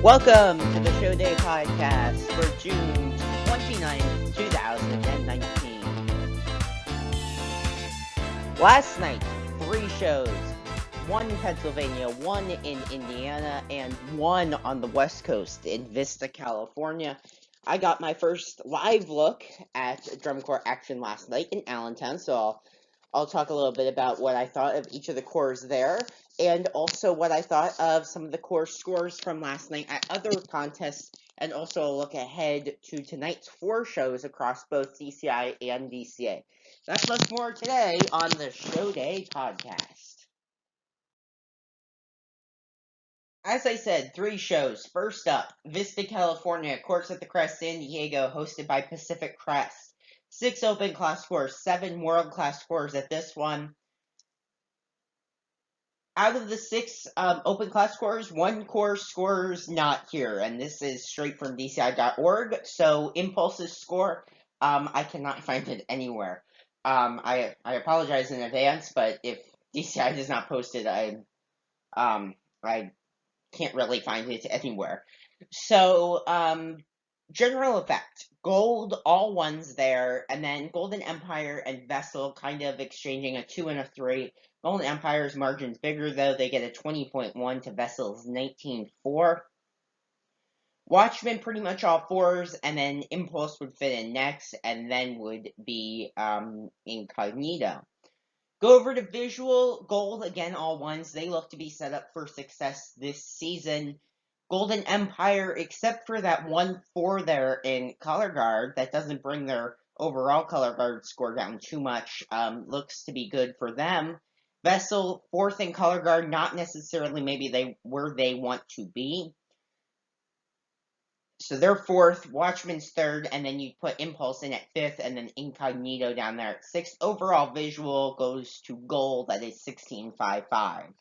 Welcome to the Show Day podcast for June 29th, 2019. Last night, 3 shows. 1 in Pennsylvania, 1 in Indiana, and 1 on the West Coast in Vista, California. I got my first live look at drum corps action last night in Allentown, so I'll talk a little bit about what I thought of each of the corps there, and also what I thought of some of the corps scores from last night at other contests, and also a look ahead to tonight's 4 shows across both DCI and DCA. That's much more today on the Show Day podcast. As I said, 3 shows. First up, Vista, California, Courts at the Crest, San Diego, hosted by Pacific Crest. 6 open class corps, 7 world class corps at this one. Out of the 6 open class corps, 1 corps scores not here, and this is straight from DCI.org. So Impulse's score, I cannot find it anywhere. I apologize in advance, but if DCI does not post it, I can't really find it anywhere. So general effect, gold, all 1s there, and then Golden Empire and Vessel kind of exchanging a 2 and a 3. Golden Empire's margin's bigger, though. They get a 20.1 to Vessel's 19.4. Watchmen pretty much all 4s, and then Impulse would fit in next, and then would be Incognito. Go over to visual, gold, again, all 1s. They look to be set up for success this season. Golden Empire, except for that 1-4 there in color guard, that doesn't bring their overall color guard score down too much, looks to be good for them. Vessel, 4th in color guard, not necessarily maybe where they want to be. So they're 4th, Watchman's 3rd, and then you put Impulse in at 5th, and then Incognito down there at 6th. Overall visual goes to gold at a 16.55.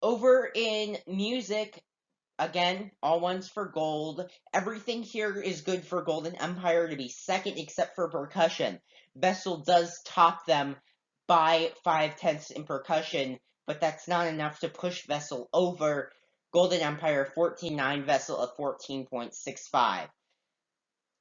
Over in music, again, all 1s for gold. Everything here is good for Golden Empire to be 2nd, except for percussion. Vessel does top them by 5/10 in percussion, but that's not enough to push Vessel over. Golden Empire 14.9, Vessel of 14.65.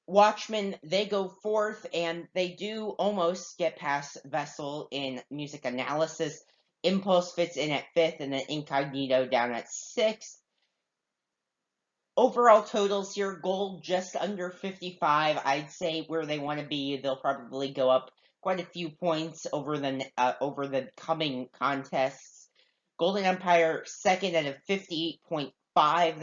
Watchmen, they go 4th, and they do almost get past Vessel in music analysis. Impulse fits in at 5th, and then Incognito down at 6th. Overall totals here, gold just under 55. I'd say where they want to be, they'll probably go up quite a few points over the coming contests. Golden Empire 2nd at a 58.5.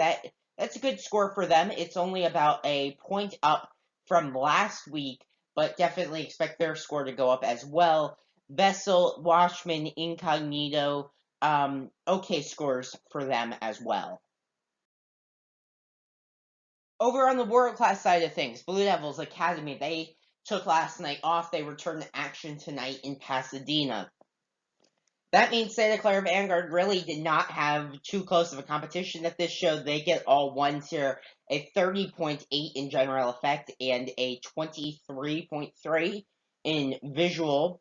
That's a good score for them. It's only about a point up from last week, but definitely expect their score to go up as well. Vessel, Watchman, Incognito, okay scores for them as well. Over on the world class side of things, Blue Devils Academy, they took last night off. They return to action tonight in Pasadena. That means Santa Clara Vanguard really did not have too close of a competition at this show. They get all 1s here, a 30.8 in general effect and a 23.3 in visual.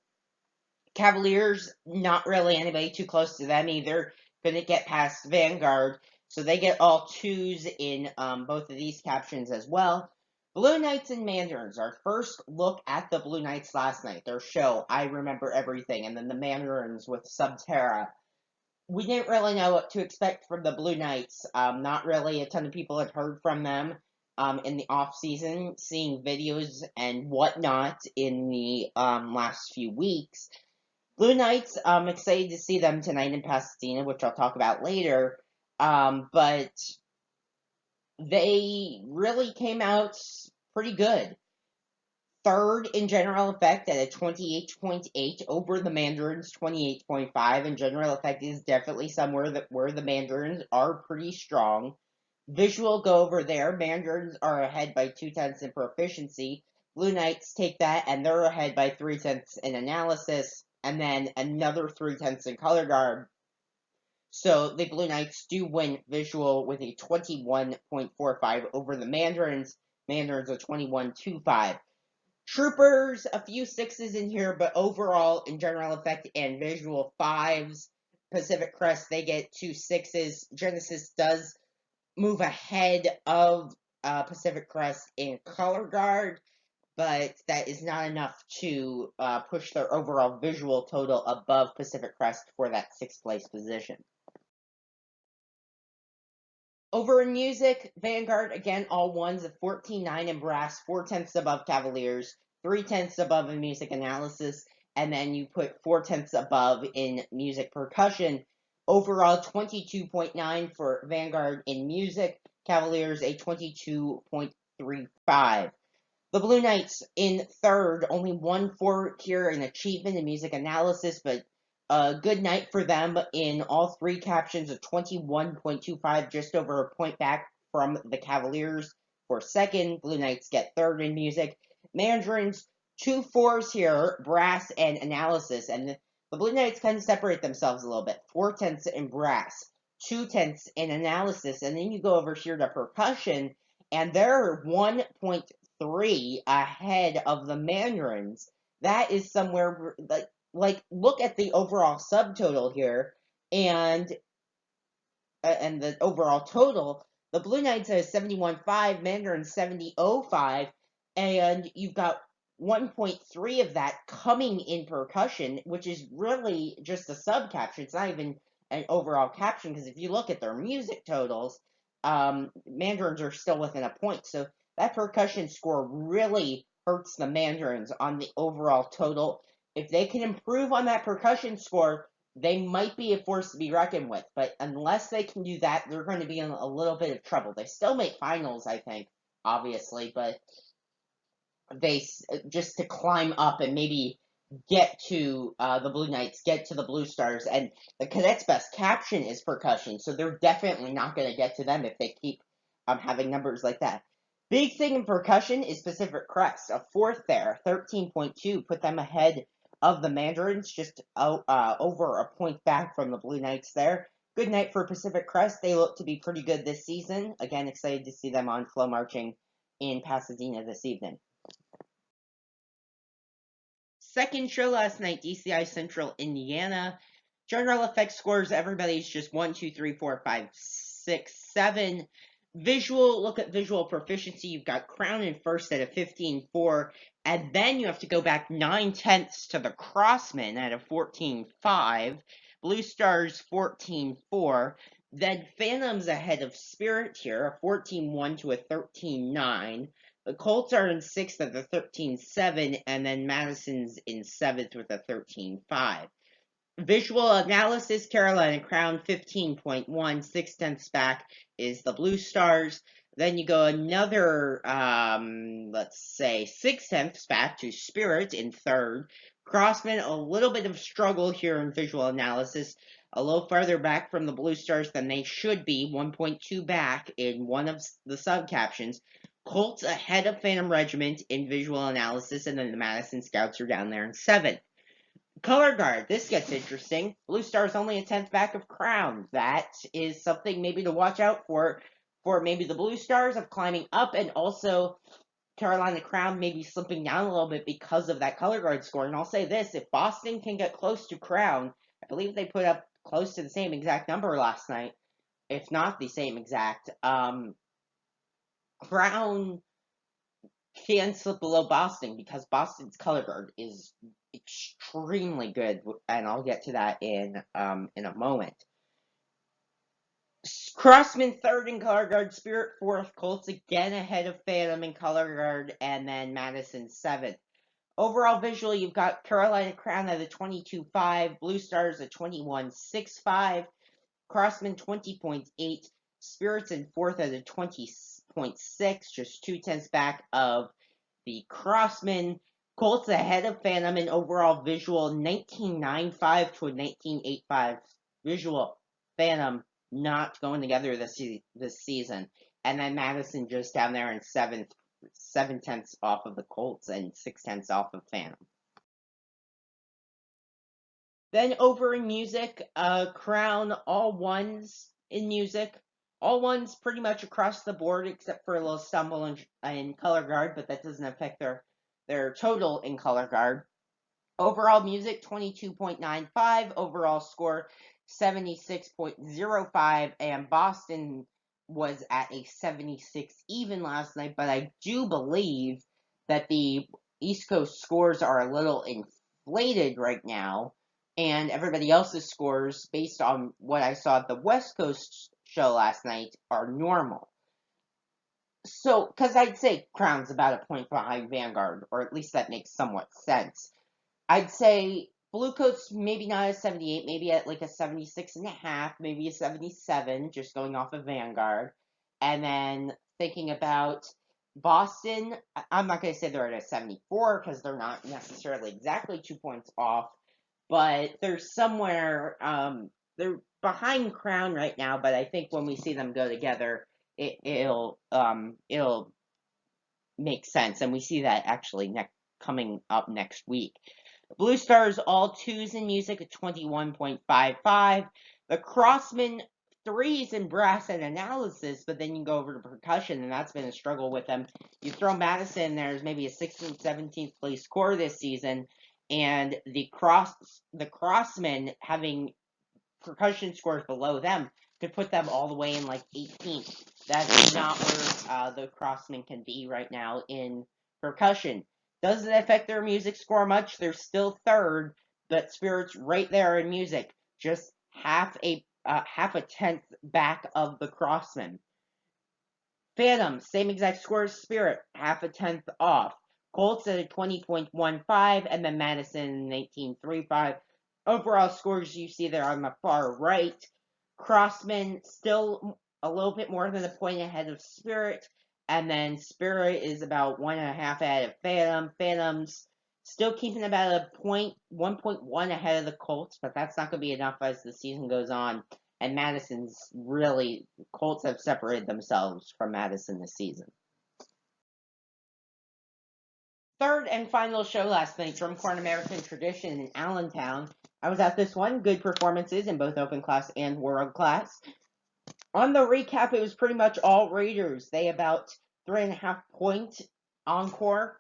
Cavaliers, not really anybody too close to them either. Couldn't get past Vanguard. So they get all 2s in both of these captions as well. Blue Knights and Mandarins. Our first look at the Blue Knights last night. Their show, I Remember Everything. And then the Mandarins with Subterra. We didn't really know what to expect from the Blue Knights. Not really a ton of people had heard from them in the off-season. Seeing videos and whatnot in the last few weeks. Blue Knights, I'm excited to see them tonight in Pasadena, which I'll talk about later. But they really came out pretty good. 3rd in general effect at a 28.8 over the Mandarins 28.5, and general effect is definitely somewhere where the Mandarins are pretty strong. Visual go over there. Mandarins are ahead by 0.2 in proficiency. Blue Knights take that, and they're ahead by 0.3 in analysis, and then another 0.3 in color guard. So the Blue Knights do win visual with a 21.45 over the Mandarins. Mandarins are 21.25. Troopers, a few 6s in here, but overall, in general effect and visual, 5s. Pacific Crest, they get 2 6s. Genesis does move ahead of Pacific Crest in color guard, but that is not enough to push their overall visual total above Pacific Crest for that 6th place position. Over in music, Vanguard, again, all ones at 14.9 in brass, 4/10 above Cavaliers, 3/10 above in music analysis, and then you put 4/10 above in music percussion. Overall, 22.9 for Vanguard in music, Cavaliers a 22.35. The Blue Knights in third, only 1-4 here in achievement in music analysis, but a good night for them in all 3 captions, a 21.25, just over a point back from the Cavaliers for second. Blue Knights get third in music. Mandarins, 2 4s here, brass and analysis, and the Blue Knights kind of separate themselves a little bit. 4/10 in brass, 2/10 in analysis, and then you go over here to percussion, and they're 1.3 ahead of the Mandarins. That is somewhere like look at the overall subtotal here, and the overall total. The Blue Knights has 71.5, Mandarin 70.05, and you've got 1.3 of that coming in percussion, which is really just a sub caption. It's not even an overall caption, because if you look at their music totals, Mandarins are still within a point. So that percussion score really hurts the Mandarins on the overall total. If they can improve on that percussion score, they might be a force to be reckoned with, but unless they can do that, they're going to be in a little bit of trouble. They still make finals, I think, obviously, but they just to climb up and maybe get to the Blue Knights, get to the Blue Stars, and the Cadets' best caption is percussion, so they're definitely not going to get to them if they keep having numbers like that. Big thing in percussion is Pacific Crest, a 4th there, 13.2, put them ahead of the Mandarins, just over a point back from the Blue Knights there. Good night for Pacific Crest. They look to be pretty good this season. Again, excited to see them on Flow Marching in Pasadena this evening. Second show last night, DCI Central, Indiana. General effects scores, everybody's just 1, 2, 3, 4, 5, 6, 7. Visual, look at visual proficiency. You've got Crown in first at a 15.4, and then you have to go back 9/10 to the Crossmen at a 14.5. Blue Stars 14.4. Then Phantoms ahead of Spirit here, a 14.1 to a 13.9. The Colts are in 6th at the 13.7, and then Madison's in 7th with a 13.5. Visual analysis, Carolina Crown 15.1, 6/10 back is the Blue Stars. Then you go another, let's say, 6/10 back to Spirit in 3rd. Crossman, a little bit of struggle here in visual analysis, a little farther back from the Blue Stars than they should be, 1.2 back in one of the sub-captions. Colts ahead of Phantom Regiment in visual analysis, and then the Madison Scouts are down there in 7th. Color guard, this gets interesting. Blue Stars only a 10th back of Crown. That is something maybe to watch out for maybe the Blue Stars of climbing up, and also Carolina Crown maybe slipping down a little bit because of that color guard score. And I'll say this, if Boston can get close to Crown, I believe they put up close to the same exact number last night, if not the same exact, Crown can slip below Boston, because Boston's color guard is extremely good, and I'll get to that in a moment. Crossman 3rd in color guard, Spirit 4th, Colts again ahead of Phantom in color guard, and then Madison 7th. Overall visual, you've got Carolina Crown at a 22.5, Blue Stars at 21.65, Crossman 20.8, Spirits in 4th at a 20.6, just 2/10 back of the Crossman. Colts ahead of Phantom in overall visual, 19.95 to a 19.85 visual. Phantom not going together this season. And then Madison just down there in 7th, 7/10 off of the Colts and 6/10 off of Phantom. Then over in music, Crown all ones in music. All ones pretty much across the board, except for a little stumble in color guard, but that doesn't affect their total in color guard. Overall music 22.95, overall score 76.05, and Boston was at a 76 even last night, but I do believe that the East Coast scores are a little inflated right now, and everybody else's scores, based on what I saw at the West Coast show last night, are normal. So, because I'd say Crown's about a point behind Vanguard, or at least that makes somewhat sense. I'd say Bluecoats maybe not a 78, maybe at like a 76 and a half, maybe a 77, just going off of Vanguard. And then thinking about Boston, I'm not going to say they're at a 74 because they're not necessarily exactly 2 points off, but they're somewhere, they're behind Crown right now, but I think when we see them go together, it'll make sense. And we see that actually coming up next week. Blue Stars all twos in music at 21.55. The Crossmen threes in brass and analysis, but then you go over to percussion, and that's been a struggle with them. You throw Madison there's maybe a 16th, 17th place score this season, and the Crossmen having percussion scores below them could put them all the way in like 18th. That's not where the Crossmen can be right now in percussion. Does it affect their music score much? They're still third, but Spirit's right there in music, just half a tenth back of the Crossmen. Phantom, same exact score as Spirit, half a tenth off. Colts at a 20.15, and then Madison 19.35. Overall scores you see there on the far right. Crossman still a little bit more than a point ahead of Spirit, and then Spirit is about 1.5 ahead of Phantom. Phantom's still keeping about a 1.1 ahead of the Colts, but that's not going to be enough as the season goes on. And Colts have separated themselves from Madison this season. Third and final show last night, Drum Corps American Tradition in Allentown. I was at this one, good performances in both open class and world class. On the recap, it was pretty much all Raiders. They about 3.5 point encore.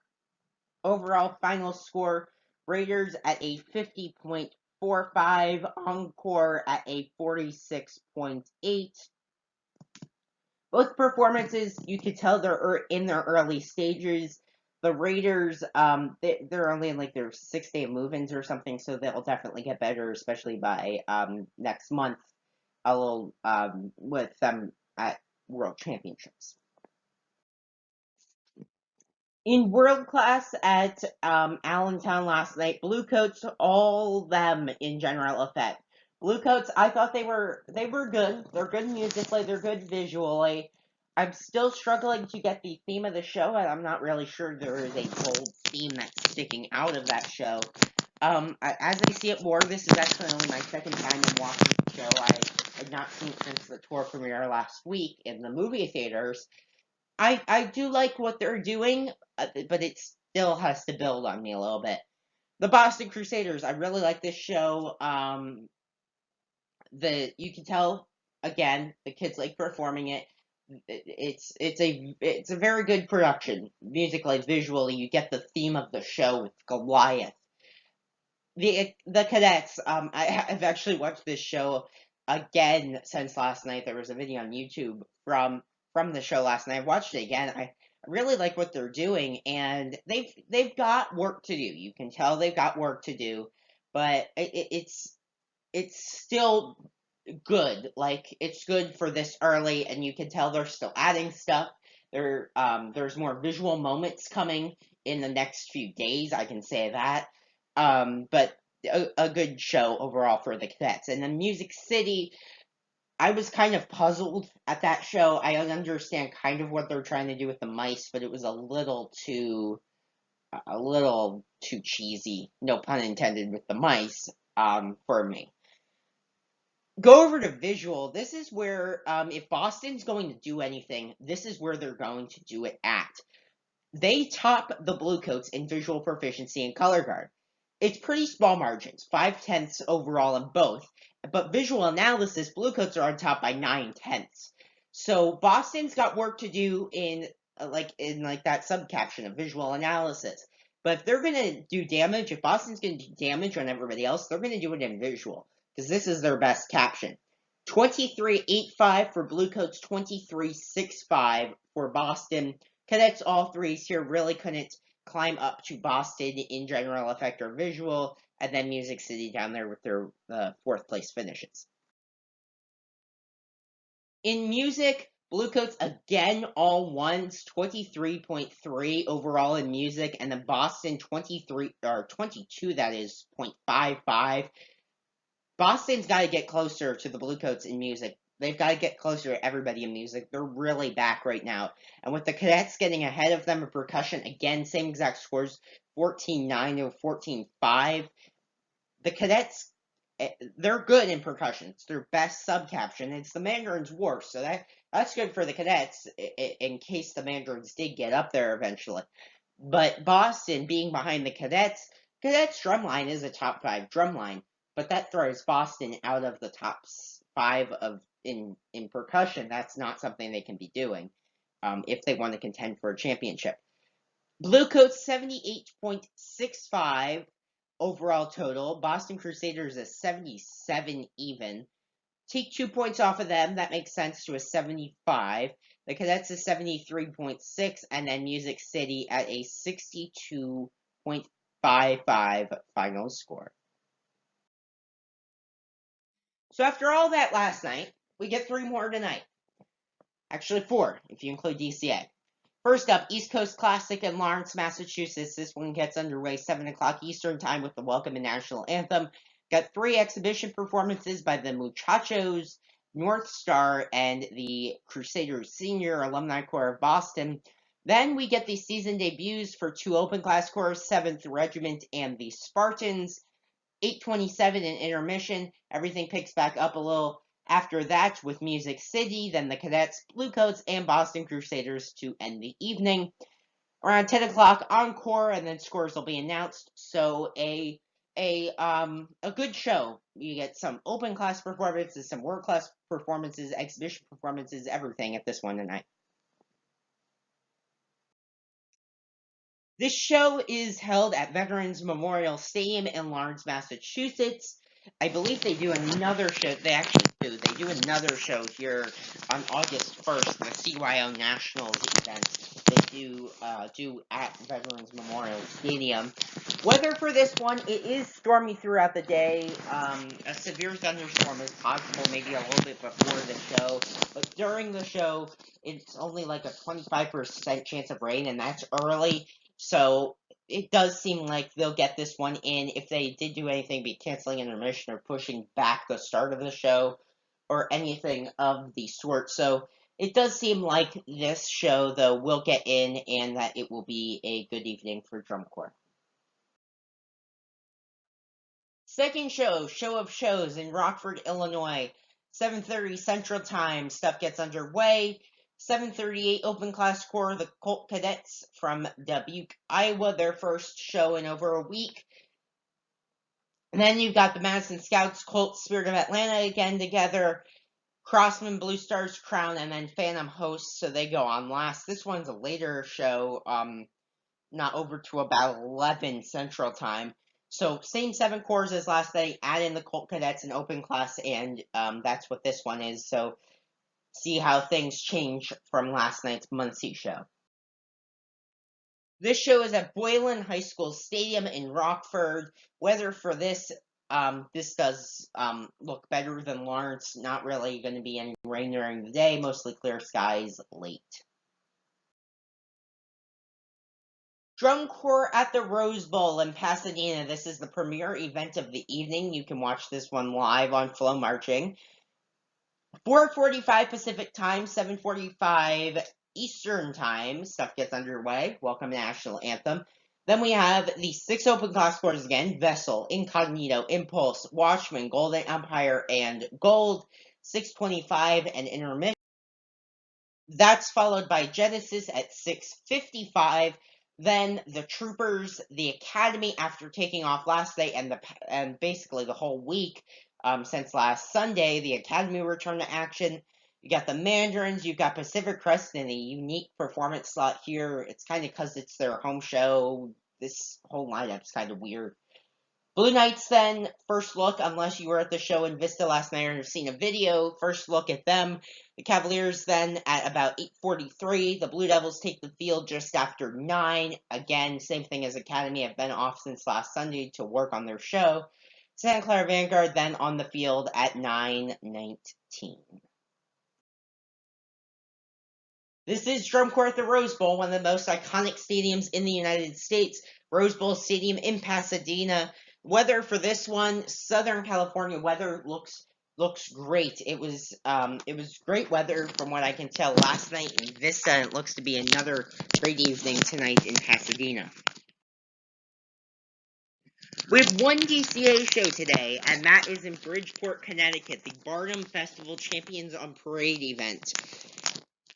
Overall final score, Raiders at a 50.45, encore at a 46.8. Both performances, you could tell they're in their early stages. The Raiders, they're only in like their 6-day move-ins or something, so they'll definitely get better, especially by next month, with them at World Championships. In world class at Allentown last night, Bluecoats, all them in general effect. Bluecoats, I thought they were good. They're good musically, they're good visually. I'm still struggling to get the theme of the show, and I'm not really sure there is a bold theme that's sticking out of that show. As I see it more, this is actually only my second time watching the show. I had not seen it since the tour premiere last week in the movie theaters. I do like what they're doing, but it still has to build on me a little bit. The Boston Crusaders, I really like this show. You can tell again the kids like performing it. It's a very good production musically, visually. You get the theme of the show with Goliath. The Cadets. I've actually watched this show again since last night. There was a video on YouTube from the show last night. I watched it again. I really like what they're doing, and they've got work to do. You can tell they've got work to do, but it's still good. Like, it's good for this early, and you can tell they're still adding stuff. There's more visual moments coming in the next few days. I can say that. But a good show overall for the Cadets. And then Music City, I was kind of puzzled at that show. I understand kind of what they're trying to do with the mice, but it was a little too cheesy, no pun intended, with the mice, for me. Go over to visual. This is where, if Boston's going to do anything, this is where they're going to do it at. They top the Bluecoats in visual proficiency and color guard. It's pretty small margins, 5/10 overall in both, but visual analysis, Bluecoats are on top by 9/10. So Boston's got work to do in that subcaption of visual analysis. But if they're going to do damage, if Boston's going to do damage on everybody else, they're going to do it in visual, because this is their best caption. 23-8-5 for Bluecoats, 23-6-5 for Boston. Cadets, all threes here, really couldn't climb up to Boston in general effect or visual, and then Music City down there with their fourth place finishes. In music, Bluecoats again all ones, 23.3 overall in music, and then Boston 23 or 22, that is 0.55. Boston's got to get closer to the Bluecoats in music. They've got to get closer to everybody in music. They're really back right now. And with the Cadets getting ahead of them in percussion, again, same exact scores, 14-9 to 14-5. The Cadets, they're good in percussion. It's their best sub-caption. It's the Mandarins' worst, so that's good for the Cadets in case the Mandarins did get up there eventually. But Boston being behind the Cadets drumline is a top 5 drumline, but that throws Boston out of the top 5 in percussion. That's not something they can be doing if they want to contend for a championship. Bluecoats 78.65 overall total. Boston Crusaders is 77 even. Take 2 points off of them, that makes sense, to a 75. The Cadets is 73.6, and then Music City at a 62.55 final score. So after all that last night, we get 3 more tonight. Actually 4, if you include DCA. First up, East Coast Classic in Lawrence, Massachusetts. This one gets underway 7 o'clock Eastern Time with the Welcome and National Anthem. Got 3 exhibition performances by the Muchachos, North Star, and the Crusaders Senior Alumni Corps of Boston. Then we get the season debuts for 2 open class corps, 7th Regiment and the Spartans. 8:27 in intermission. Everything picks back up a little after that with Music City, then the Cadets, Bluecoats, and Boston Crusaders to end the evening. Around 10 o'clock, encore, and then scores will be announced. So a good show. You get some open class performances, some world class performances, exhibition performances, everything at this one tonight. This show is held at Veterans Memorial Stadium in Lawrence, Massachusetts. I believe they do another show. They actually do. They do another show here on August 1st, the CYO Nationals event. They do at Veterans Memorial Stadium. Weather for this one, it is stormy throughout the day. A severe thunderstorm is possible maybe a little bit before the show. But during the show, it's only like a 25% chance of rain, and that's early. So it does seem like they'll get this one in. If they did do anything, be canceling intermission or pushing back the start of the show or anything of the sort. So it does seem like this show, though, will get in and that it will be a good evening for Drum Corps. Second show of shows in Rockford, Illinois. 7:30 Central Time. Stuff gets underway. 7:38 Open Class Corps, the Colt Cadets from Dubuque, Iowa, their first show in over a week. And then you've got the Madison Scouts, Colt Spirit of Atlanta again together. Crossman, Blue Stars, Crown, and then Phantom Hosts, so they go on last. This one's a later show, not over to about 11 Central Time. So same 7 corps as last night, add in the Colt Cadets and Open Class, and that's what this one is. So see how things change from last night's Muncie show. This show is at Boylan High School Stadium in Rockford. Weather for this does look better than Lawrence. Not really going to be any rain during the day, mostly clear skies late. Drum Corps at the Rose Bowl in Pasadena. This is the premier event of the evening. You can watch this one live on Flow Marching. 4:45 Pacific Time, 7:45 Eastern Time. Stuff gets underway. Welcome to National Anthem. Then we have the 6 open class corps again. Vessel, Incognito, Impulse, Watchman, Golden Empire, and Gold. 6:25 and intermission. That's followed by Genesis at 6:55. Then the Troopers, the Academy, after taking off last night and basically the whole week since last Sunday, the Academy returned to action. You got the Mandarins, you've got Pacific Crest in a unique performance slot here. It's kind of because it's their home show. this whole lineup's kind of weird. Blue Knights then, first look, unless you were at the show in Vista last night or have seen a video, first look at them. The Cavaliers then at about 8:43. The Blue Devils take the field just after 9. Again, same thing as Academy. Have been off since last Sunday to work on their show. Santa Clara Vanguard then on the field at 9:19. This is Drum Corps at the Rose Bowl, one of the most iconic stadiums in the United States. Rose Bowl Stadium in Pasadena. Weather for this one, Southern California weather looks great. It was great weather from what I can tell last night in Vista, and it looks to be another great evening tonight in Pasadena. We have one DCA show today, and that is in Bridgeport, Connecticut, the Barnum Festival Champions on Parade event.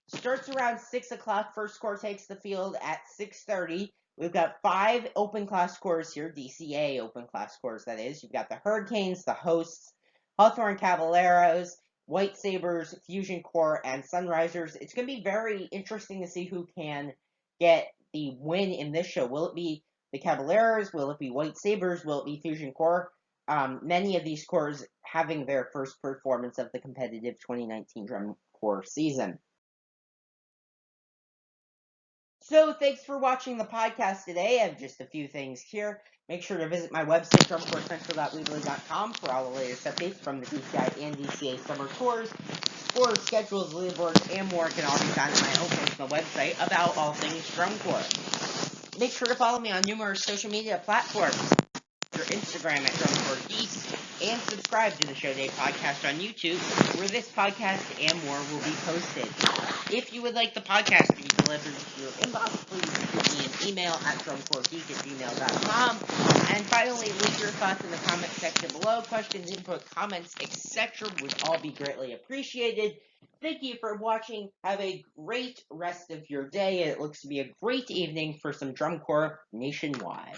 Starts around 6 o'clock. First corps takes the field at 6:30. We've got 5 open class corps here, DCA open class corps, that is. You've got the Hurricanes, the Hosts, Hawthorne Caballeros, White Sabres, Fusion Corps, and Sunrisers. It's going to be very interesting to see who can get the win in this show. Will it be the Caballeros? Will it be White Sabres? Will it be Fusion Corps? Many of these corps having their first performance of the competitive 2019 Drum Corps season. So thanks for watching the podcast today. I have just a few things here. Make sure to visit my website, drumcorpscentral.weebly.com, for all the latest updates from the DCI and DCA summer tours. Scores, schedules, leaderboards, and more can all be found on my own personal website about all things Drum Corps. Make sure to follow me on numerous social media platforms. Your Instagram at Drum Corps Geese, and subscribe to the Show Day podcast on YouTube, where this podcast and more will be posted. If you would like the podcast to be delivered to your inbox, please shoot me an email at drumcorpsgeek@gmail.com. And finally, leave your thoughts in the comment section below. Questions, input, comments, etc. would all be greatly appreciated. Thank you for watching. Have a great rest of your day. It looks to be a great evening for some Drum Corps nationwide.